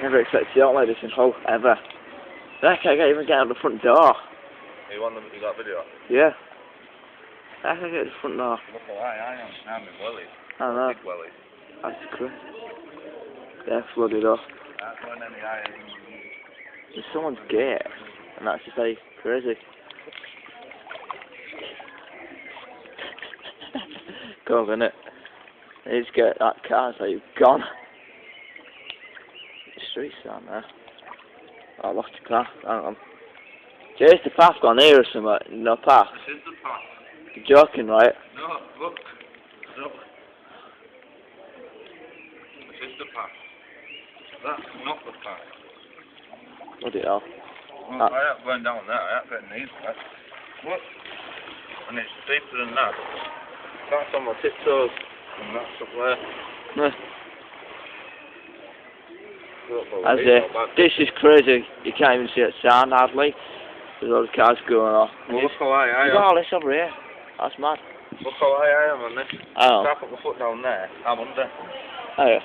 Never expected to out like this in Hull, ever. I can't even get out the front door. You want them, you got video? Yeah. I can't get to the front door. Look at that, I'm in Welly. I know. Big Welly. That's crazy. They're flooded up. That's when any iron. There's someone's gate, and that's just like crazy. Go on, innit? They just get that car's like gone. The street's down there. Oh, I lost the car. Hang on. There's the path gone here or something. No path. This is the path. You're joking, right? No, look. Look. This is the path. That's not the path. Bloody hell. Well, I ain't going down there. I ain't getting these wet. Look. And it's deeper than that. That's on my tiptoes. And that's up there. No. This is crazy. You can't even see it sound hardly. There's all the cars going off. Well, look how high I Look at am. all this over here. That's mad. Look how high I am on this. Oh. If I put my foot down there, I'm under. Oh yeah.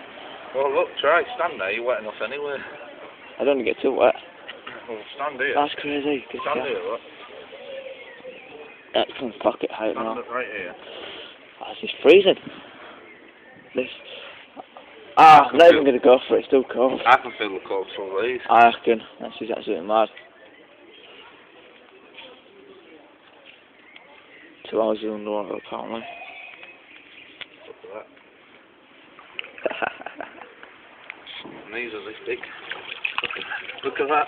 Well, look, try. Stand there. You're wet enough anyway. I don't get too wet. Well, stand here. That's crazy. Stand here, look. That's from pocket height Stand now. it right here. Oh, it's just freezing. This. Ah, I'm not even going to go for it. It's too cold. I can feel the cold through these. I reckon. That's just absolutely mad. 2 hours underwater, apparently. Look at that. And these are this big. Look at that.